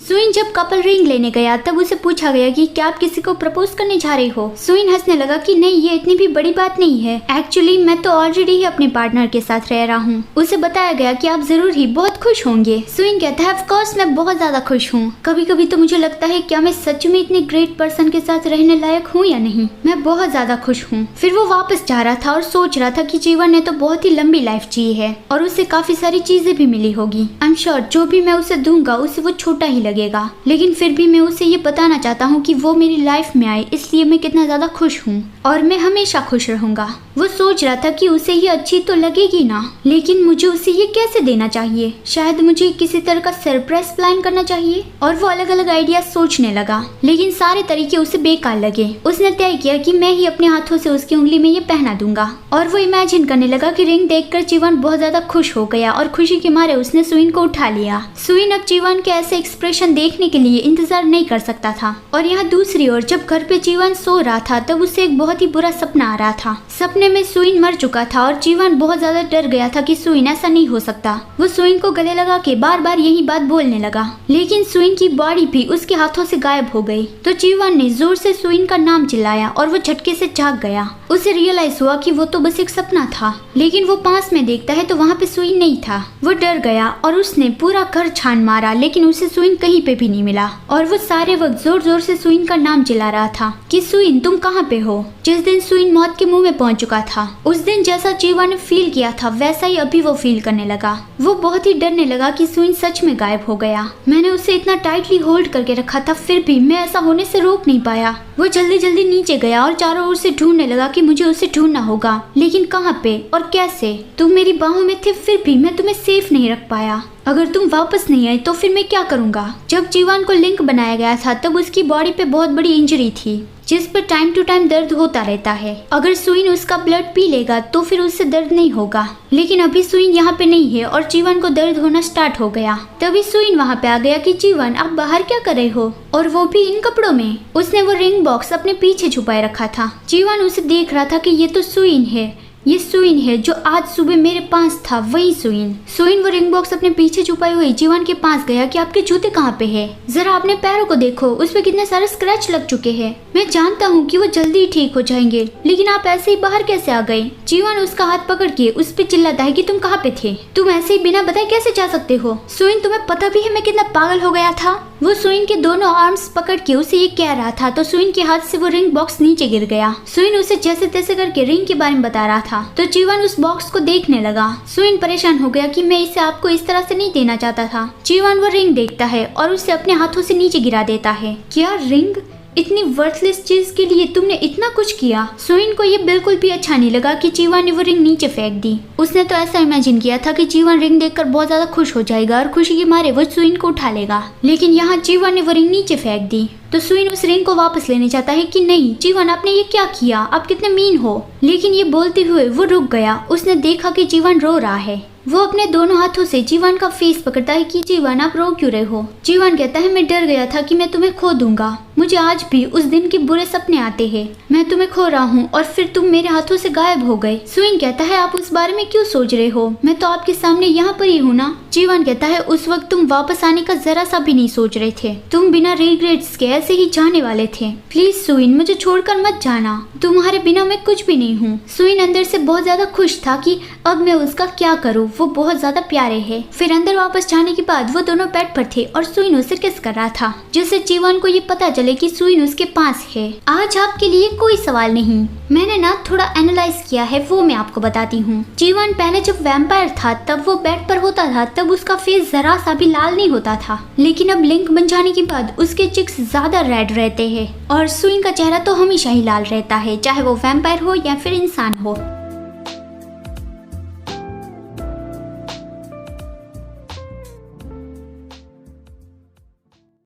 सुइन जब couple ring लेने गया तब उसे पूछा गया कि क्या आप किसी को प्रपोज करने जा रही हो। सुइन हंसने लगा कि नहीं, ये इतनी भी बड़ी बात नहीं है। एक्चुअली मैं तो ऑलरेडी ही अपने पार्टनर के साथ रह रहा हूँ। उसे बताया गया कि आप जरूर ही बहुत खुश होंगे। सुइन कहता है ऑफ कोर्स मैं बहुत ज्यादा खुश हूँ। कभी कभी तो मुझे लगता है क्या मैं सच में इतने ग्रेट पर्सन के साथ रहने लायक हूँ या नहीं। मैं बहुत ज्यादा खुश हूँ। फिर वो वापस जा रहा था और सोच रहा था कि जीवन ने तो बहुत ही लंबी लाइफ जी है और उसे काफी सारी चीजें भी मिली होगी। आई एम श्योर जो भी मैं उसे दूंगा उसे वो छोटा ही लगेगा, लेकिन फिर भी मैं उसे ये बताना चाहता हूँ कि वो मेरी लाइफ में आए इसलिए मैं कितना ज्यादा खुश हूँ और मैं हमेशा खुश रहूंगा। वो सोच रहा था कि उसे ये अच्छी तो लगेगी ना, लेकिन मुझे उसे ये कैसे देना चाहिए। शायद मुझे किसी तरह का सरप्राइज प्लान करना चाहिए। और वो अलग अलग आइडिया सोचने लगा, लेकिन सारे तरीके उसे बेकार लगे। उसने तय किया कि मैं ही अपने हाथों से उसकी उंगली में ये पहना दूंगा। और वो इमेजिन करने लगा कि रिंग देखकर जीवन बहुत ज्यादा खुश हो गया और खुशी के मारे उसने सुइन को उठा लिया। सुइन अब जीवन के ऐसे एक्सप्रेशन देखने के लिए इंतजार नहीं कर सकता था। और यहाँ दूसरी ओर जब घर पे जीवन सो रहा था तब उसे एक बहुत ही बुरा सपना आ रहा था। सपने में सुइन मर चुका था और जीवन बहुत ज्यादा डर गया था कि सुइन ऐसा नहीं हो सकता। वो सुइन को गले लगा के बार बार यही बात बोलने लगा, लेकिन सुइन की बॉडी भी उसके हाथों से गायब हो गई। तो जीवन ने जोर से सुइन का नाम चिल्लाया और वो झटके से जाग गया। उसे रियलाइज हुआ कि वो तो बस एक सपना था, लेकिन वो पास में देखता है तो वहाँ पे सुइन नहीं था। वो डर गया और उसने पूरा घर छान मारा, लेकिन उसे सुइन कहीं पे भी नहीं मिला। और वो सारे वक्त जोर जोर से सुइन का नाम चिल्ला रहा था कि सुइन तुम कहाँ पे हो। जिस दिन सुइन मौत के मुंह में पहुंच चुका था, उस दिन जैसा जीवन ने फील किया था वैसा ही अभी वो फील करने लगा। वो बहुत ही डरने लगा कि सुइन सच में गायब हो गया। मैंने उसे इतना टाइटली होल्ड करके रखा था, फिर भी मैं ऐसा होने से रोक नहीं पाया। वो जल्दी जल्दी नीचे गया और चारों ओर से ढूंढने लगा कि मुझे उसे ढूंढना होगा, लेकिन कहाँ पे और कैसे। तुम मेरी बाहों में थे, फिर भी मैं तुम्हें सेफ नहीं रख पाया। अगर तुम वापस नहीं आए तो फिर मैं क्या करूँगा। जब जीवन को लिंक बनाया गया था तब उसकी बॉडी पे बहुत बड़ी इंजरी थी, जिस पर टाइम टू टाइम दर्द होता रहता है। अगर सुइन उसका ब्लड पी लेगा तो फिर उससे दर्द नहीं होगा, लेकिन अभी सुइन यहाँ पे नहीं है और जीवन को दर्द होना स्टार्ट हो गया। तभी सुइन वहाँ पे आ गया कि जीवन आप बाहर क्या कर रहे हो, और वो भी इन कपड़ों में। उसने वो रिंग बॉक्स अपने पीछे छुपाए रखा था। जीवन उसे देख रहा था कि ये तो सुइन है, ये सुइन है जो आज सुबह मेरे पास था, वही सुइन। सुइन वो रिंग बॉक्स अपने पीछे छुपाए हुए जीवन के पास गया कि आपके जूते कहाँ पे है, जरा अपने पैरों को देखो, उस पे कितने सारे स्क्रैच लग चुके हैं। मैं जानता हूँ कि वो जल्दी ही ठीक हो जाएंगे, लेकिन आप ऐसे ही बाहर कैसे आ गए। जीवन उसका हाथ पकड़ के उस पे चिल्लाता है कि तुम कहाँ पे थे, तुम ऐसे ही बिना बताए कैसे जा सकते हो। सुइन तुम्हें पता भी है मैं कितना पागल हो गया था। वो सुइन के दोनों आर्म्स पकड़ के उसे ये कह रहा था तो सुइन के हाथ से वो रिंग बॉक्स नीचे गिर गया। सुइन उसे जैसे तैसे करके रिंग के बारे में बता रहा था तो जीवन उस बॉक्स को देखने लगा। सुइन परेशान हो गया कि मैं इसे आपको इस तरह से नहीं देना चाहता था। जीवन वो रिंग देखता है और उसे अपने हाथों से नीचे गिरा देता है। क्या रिंग, इतनी वर्थलेस चीज के लिए तुमने इतना कुछ किया। सुइन को ये बिल्कुल भी अच्छा नहीं लगा कि जीवन ने वो रिंग नीचे फेंक दी। उसने तो ऐसा इमेजिन किया था कि जीवन रिंग देखकर बहुत ज्यादा खुश हो जाएगा और खुशी के मारे वो सुइन को उठा लेगा, लेकिन यहाँ जीवन ने वो रिंग नीचे फेंक दी। तो सुइन उस रिंग को वापस लेने चाहता है कि नहीं जीवन आपने ये क्या किया, आप कितने मीन हो। लेकिन ये बोलते हुए वो रुक गया। उसने देखा कि जीवन रो रहा है। वो अपने दोनों हाथों से जीवन का फेस पकड़ता है कि जीवन आप रो क्यों रहे हो। जीवन कहता है मैं डर गया था कि मैं तुम्हें खो दूंगा, मुझे आज भी उस दिन के बुरे सपने आते हैं। मैं तुम्हें खो रहा हूँ और फिर तुम मेरे हाथों से गायब हो गए। सुइन कहता है आप उस बारे में क्यों सोच रहे हो, मैं तो आपके सामने यहाँ पर ही हूँ ना। जीवन कहता है उस वक्त तुम वापस आने का जरा सा भी नहीं सोच रहे थे, तुम बिना रिग्रेट्स के ऐसे ही जाने वाले थे। प्लीज सुइन मुझे छोड़कर मत जाना, तुम्हारे बिना मैं कुछ भी नहीं हूँ। सुइन अंदर से बहुत ज्यादा खुश था कि अब मैं उसका क्या करूँ, वो बहुत ज्यादा प्यारे है। फिर अंदर वापस जाने के बाद वो दोनों बेड पर थे और सुइन उसे किस कर रहा था, जिससे जीवन को ये पता चले कि सुइन उसके पास है। आज आपके लिए कोई सवाल नहीं, मैंने ना थोड़ा एनालाइज किया है, वो मैं आपको बताती हूँ। जीवन पहले जब वैम्पायर था तब वो बेड पर होता था तब उसका फेस जरा सा भी लाल नहीं होता था, लेकिन अब लिंक बन जाने के बाद उसके चिक्स ज्यादा रेड रहते हैं और सुइन का चेहरा तो हमेशा ही लाल रहता है, चाहे वो वैम्पायर हो या फिर इंसान हो।